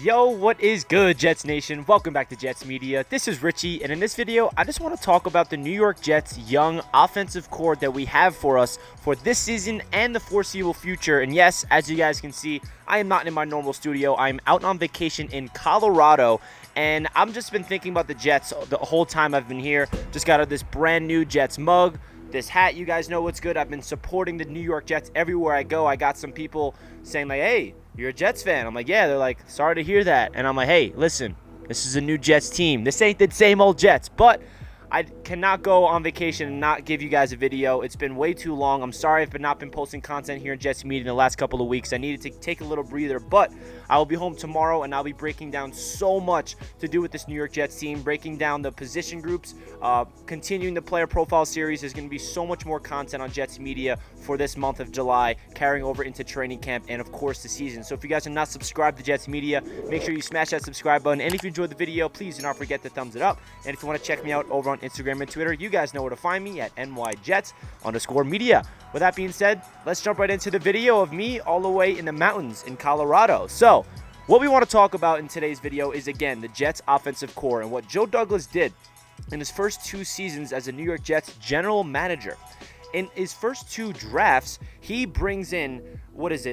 Yo, what is good, Jets Nation? Welcome back to Jets Media. This is Richie, and in this video, I just want to talk about the New York Jets' young offensive core that we have for us for this season and the foreseeable future. And yes, as you guys can see, I am not in my normal studio. I'm out on vacation in Colorado, and I've just been thinking about the Jets the whole time I've been here. Just got this brand new Jets mug. This hat, you guys know what's good. I've been supporting the New York Jets everywhere I go. I got some people saying like, hey, you're a Jets fan. I'm like, yeah. They're like, sorry to hear that. And I'm like, hey, listen, this is a new Jets team. This ain't the same old Jets. But I cannot go on vacation and not give you guys a video. It's been way too long. I'm sorry I've not been posting content here in Jets Media in the last couple of weeks. I needed to take a little breather, but I will be home tomorrow, and I'll be breaking down so much to do with this New York Jets team, breaking down the position groups, continuing the player profile series. There's going to be so much more content on Jets Media for this month of July, carrying over into training camp and, of course, the season. So if you guys are not subscribed to Jets Media, make sure you smash that subscribe button. And if you enjoyed the video, please do not forget to thumbs it up. And if you want to check me out over on Instagram and Twitter, you guys know where to find me at NYJets_media. With that being said, let's jump right into the video of me all the way in the mountains in Colorado. So, what we want to talk about in today's video is, again, the Jets offensive core and what Joe Douglas did in his first 2 seasons as a New York Jets general manager. In his first 2 drafts, he brings in,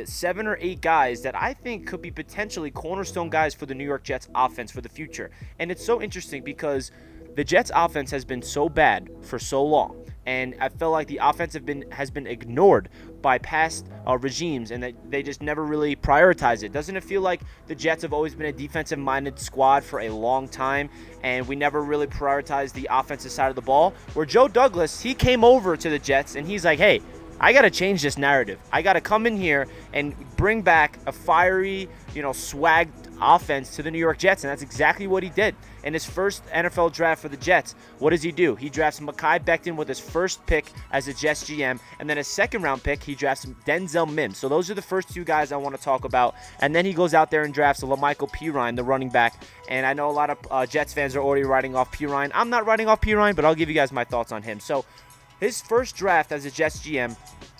7 or 8 guys that I think could be potentially cornerstone guys for the New York Jets offense for the future. And it's so interesting because the Jets offense has been so bad for so long, and I feel like the offense has been ignored by past regimes, and that they just never really prioritize it. Doesn't it feel like the Jets have always been a defensive-minded squad for a long time, and we never really prioritized the offensive side of the ball? Where Joe Douglas, he came over to the Jets, and he's like, hey, I got to change this narrative. I got to come in here and bring back a fiery, swag offense to the New York Jets, and that's exactly what he did. In his first NFL draft for the Jets, what does he do? He drafts Mekhi Becton with his first pick as a Jets GM, and then his second-round pick, he drafts Denzel Mims. So those are the first 2 guys I want to talk about, and then he goes out there and drafts La'Mical Perine, the running back, and I know a lot of Jets fans are already writing off Perine. I'm not writing off Perine, but I'll give you guys my thoughts on him. So his first draft as a Jets GM,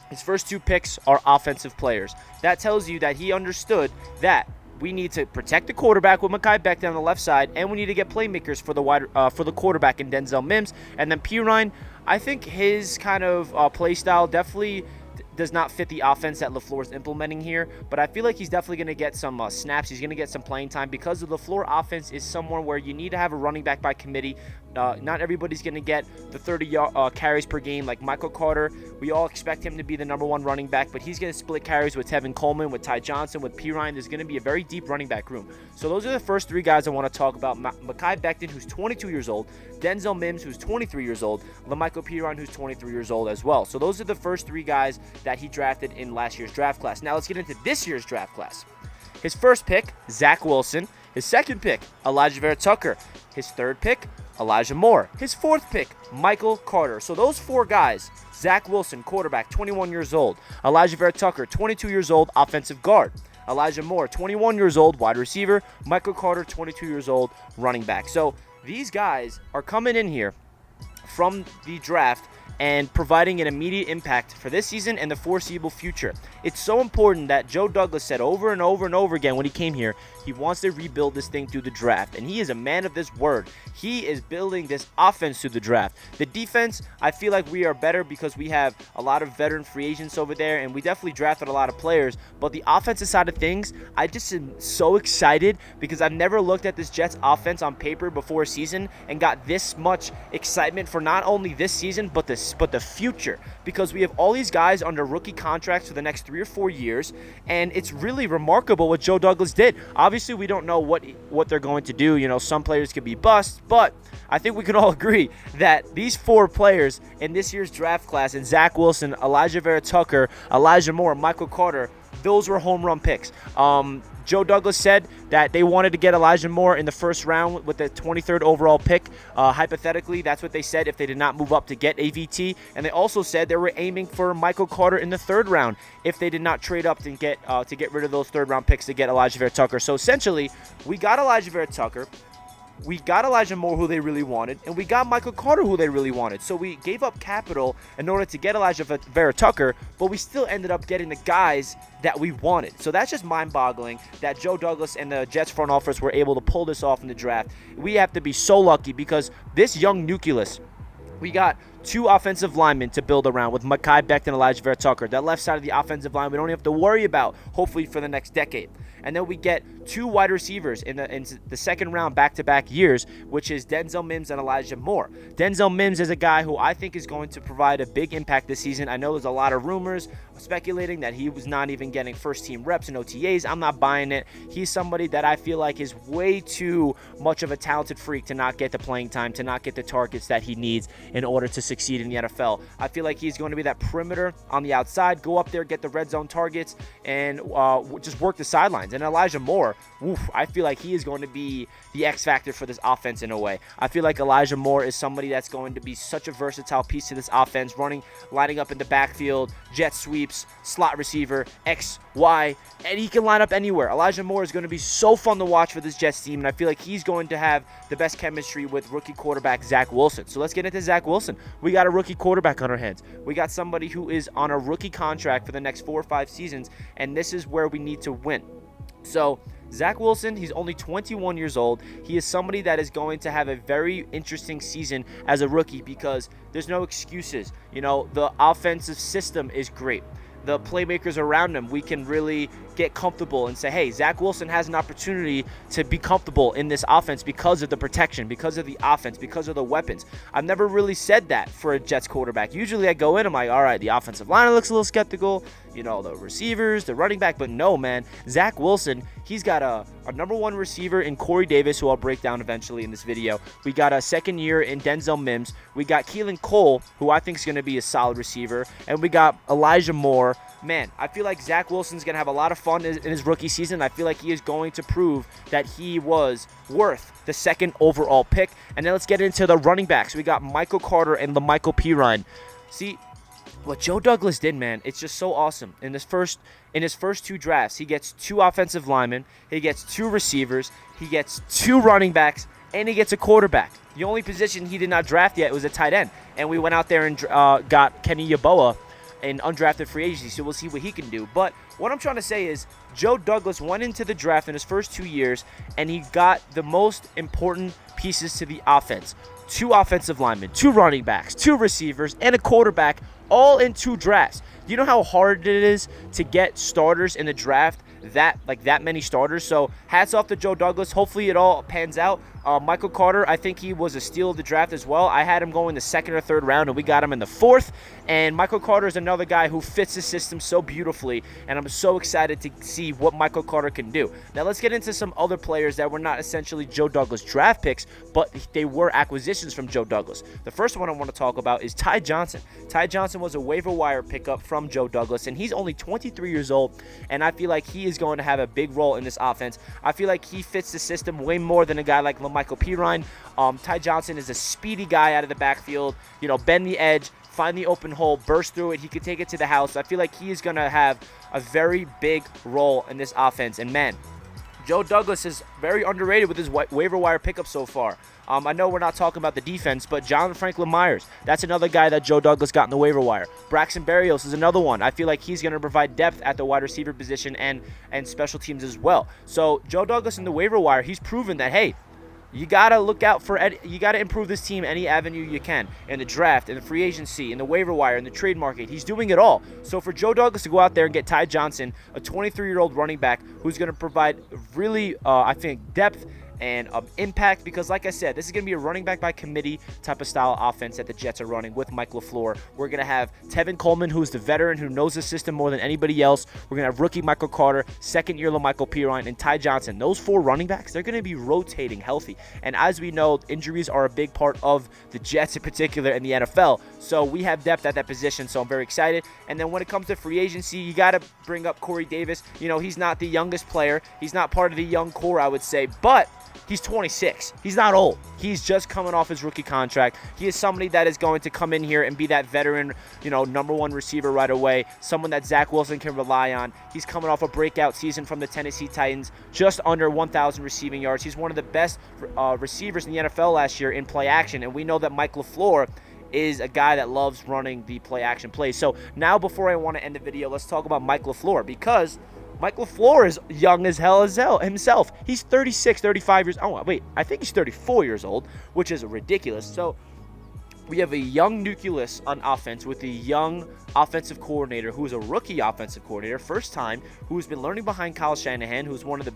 his first 2 picks are offensive players. That tells you that he understood that we need to protect the quarterback with Mekhi Becton on the left side, and we need to get playmakers for the quarterback in Denzel Mims. And then Perine, I think his kind of play style definitely does not fit the offense that LeFleur is implementing here, but I feel like he's definitely going to get some snaps. He's going to get some playing time because the LeFleur offense is somewhere where you need to have a running back by committee. Not everybody's going to get the 30 carries per game like Michael Carter. We all expect him to be the number 1 running back, but he's going to split carries with Tevin Coleman, with Ty Johnson, with Perine. There's going to be a very deep running back room. So those are the first 3 guys I want to talk about. Mekhi Becton, who's 22 years old, Denzel Mims, who's 23 years old, LaMichael Perine, who's 23 years old as well. So those are the first 3 guys that he drafted in last year's draft class. Now let's get into this year's draft class. His first pick, Zach Wilson. His second pick, Alijah Vera-Tucker. His third pick, Elijah Moore. His fourth pick, Michael Carter. So those 4 guys, Zach Wilson, quarterback, 21 years old. Alijah Vera-Tucker, 22 years old, offensive guard. Elijah Moore, 21 years old, wide receiver. Michael Carter, 22 years old, running back. So these guys are coming in here from the draft and providing an immediate impact for this season and the foreseeable future. It's so important that Joe Douglas said over and over and over again when he came here, he wants to rebuild this thing through the draft, and he is a man of this word. He is building this offense through the draft. The defense, I feel like we are better because we have a lot of veteran free agents over there, and we definitely drafted a lot of players, but the offensive side of things, I just am so excited because I've never looked at this Jets offense on paper before a season and got this much excitement for not only this season, but the future, because we have all these guys under rookie contracts for the next 3 or 4 years, and it's really remarkable what Joe Douglas did. Obviously, we don't know what they're going to do. Some players could be bust, but I think we can all agree that these 4 players in this year's draft class, in Zach Wilson, Alijah Vera-Tucker, Elijah Moore, Michael Carter, those were home run picks. Joe Douglas said that they wanted to get Elijah Moore in the first round with the 23rd overall pick. Hypothetically, that's what they said if they did not move up to get AVT. And they also said they were aiming for Michael Carter in the 3rd round if they did not trade up to get rid of those 3rd round picks to get Alijah Vera-Tucker. So essentially, we got Alijah Vera-Tucker. we got Elijah Moore, who they really wanted, and we got Michael Carter, who they really wanted. So we gave up capital in order to get Alijah Vera-Tucker, but we still ended up getting the guys that we wanted. So that's just mind-boggling that Joe Douglas and the Jets front office were able to pull this off in the draft. We have to be so lucky because this young nucleus, we got 2 offensive linemen to build around with Mekhi Becton and Alijah Vera-Tucker. That left side of the offensive line we don't have to worry about, hopefully, for the next decade. And then we get 2 wide receivers in the second round back-to-back years, which is Denzel Mims and Elijah Moore. Denzel Mims is a guy who I think is going to provide a big impact this season. I know there's a lot of rumors speculating that he was not even getting first-team reps and OTAs. I'm not buying it. He's somebody that I feel like is way too much of a talented freak to not get the playing time, to not get the targets that he needs in order to succeed in the NFL. I feel like he's going to be that perimeter on the outside, go up there, get the red zone targets, and just work the sidelines. And Elijah Moore, I feel like he is going to be the X factor for this offense in a way. I feel like Elijah Moore is somebody that's going to be such a versatile piece to this offense, lining up in the backfield, jet sweeps, slot receiver, X, Y, and he can line up anywhere. Elijah Moore is going to be so fun to watch for this Jets team, and I feel like he's going to have the best chemistry with rookie quarterback Zach Wilson. So let's get into Zach Wilson. We got a rookie quarterback on our hands. We got somebody who is on a rookie contract for the next 4 or 5 seasons, and this is where we need to win. So Zach Wilson, he's only 21 years old. He is somebody that is going to have a very interesting season as a rookie because there's no excuses. You know, the offensive system is great. The playmakers around him, we can really get comfortable and say, hey, Zach Wilson has an opportunity to be comfortable in this offense because of the protection, because of the offense, because of the weapons. I've never really said that for a Jets quarterback. Usually I go in, I'm like, all right, the offensive line looks a little skeptical, you know, the receivers, the running back, but no, man. Zach Wilson, he's got a number 1 receiver in Corey Davis, who I'll break down eventually in this video. We got a second year in Denzel Mims. We got Keelan Cole, who I think is going to be a solid receiver. And we got Elijah Moore. Man, I feel like Zach Wilson's going to have a lot of fun in his rookie season. I feel like he is going to prove that he was worth the 2nd overall pick. And then let's get into the running backs. We got Michael Carter and LaMichael Perine. See, what Joe Douglas did, man, it's just so awesome. In his first 2 drafts, he gets 2 offensive linemen, he gets 2 receivers, he gets 2 running backs, and he gets a quarterback. The only position he did not draft yet was a tight end. And we went out there and got Kenny Yeboah in undrafted free agency, so we'll see what he can do. But what I'm trying to say is Joe Douglas went into the draft in his first 2 years, and he got the most important pieces to the offense. 2 offensive linemen, 2 running backs, 2 receivers, and a quarterback, all in 2 drafts. You know how hard it is to get starters in the draft, that many starters? So hats off to Joe Douglas. Hopefully it all pans out. Michael Carter, I think he was a steal of the draft as well. I had him going the 2nd or 3rd round, and we got him in the 4th. And Michael Carter is another guy who fits the system so beautifully, and I'm so excited to see what Michael Carter can do. Now let's get into some other players that were not essentially Joe Douglas draft picks, but they were acquisitions from Joe Douglas. The first one I want to talk about is Ty Johnson. Ty Johnson was a waiver wire pickup from Joe Douglas, and he's only 23 years old, and I feel like he is going to have a big role in this offense. I feel like he fits the system way more than a guy like La'Mical Perine. Ty Johnson is a speedy guy out of the backfield, you know, bend the edge, find the open hole, burst through it. He could take it to the house. I feel like he is going to have a very big role in this offense. And man, Joe Douglas is very underrated with his waiver wire pickup so far. I know we're not talking about the defense, but John Franklin Myers, that's another guy that Joe Douglas got in the waiver wire. Braxton Berrios is another one. I feel like he's going to provide depth at the wide receiver position and special teams as well. So Joe Douglas in the waiver wire, he's proven that, hey, you got to look out for you got to improve this team any avenue you can, in the draft, in the free agency, in the waiver wire, in the trade market. He's doing it all. So for Joe Douglas to go out there and get Ty Johnson, a 23-year-old running back who's going to provide really, I think, depth and impact, because like I said, this is going to be a running back by committee type of style offense that the Jets are running with Mike LeFleur. We're going to have Tevin Coleman, who's the veteran who knows the system more than anybody else. We're going to have rookie Michael Carter, second year La'Mical Perine, and Ty Johnson. Those 4 running backs, they're going to be rotating healthy. And as we know, injuries are a big part of the Jets in particular in the NFL. So we have depth at that position, so I'm very excited. And then when it comes to free agency, you got to bring up Corey Davis. You know, he's not the youngest player. He's not part of the young core, I would say, but He's 26. He's not old. He's just coming off his rookie contract. He is somebody that is going to come in here and be that veteran, number one receiver right away, someone that Zach Wilson can rely on. He's coming off a breakout season from the Tennessee Titans, just under 1,000 receiving yards. He's one of the best receivers in the NFL last year in play action, and we know that Mike LeFleur is a guy that loves running the play action plays. So now, before I want to end the video, let's talk about Mike LeFleur, because Mike LeFleur is young as hell himself. He's 36, 35 years. Oh, wait, I think he's 34 years old, which is ridiculous. So we have a young nucleus on offense with a young offensive coordinator who is a rookie offensive coordinator, first time, who's been learning behind Kyle Shanahan, who's one of the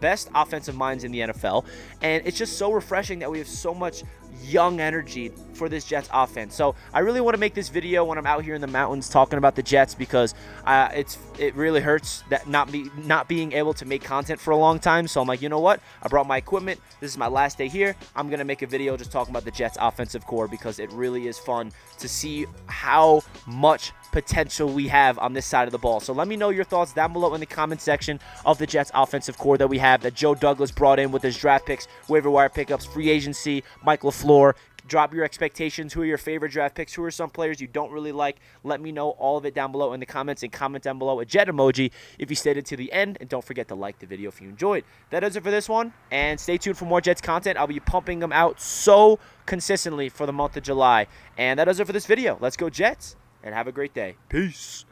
best offensive minds in the NFL. And it's just so refreshing that we have so much young energy for this Jets offense. So I really want to make this video when I'm out here in the mountains talking about the Jets, because it really hurts that not being able to make content for a long time. So I'm like, you know what? I brought my equipment. This is my last day here. I'm going to make a video just talking about the Jets offensive core, because it really is fun to see how much potential we have on this side of the ball. So let me know your thoughts down below in the comment section of the Jets offensive core that we have, that Joe Douglas brought in with his draft picks, waiver wire pickups, free agency, Mike LeFleur. Drop your expectations. Who are your favorite draft picks? Who are some players you don't really like? Let me know all of it down below in the comments, and comment down below a Jet emoji if you stayed to the end. And don't forget to like the video if you enjoyed. That does it for this one, and stay tuned for more Jets content. I'll be pumping them out so consistently for the month of July. And that does it for this video. Let's go Jets, and have a great day. Peace.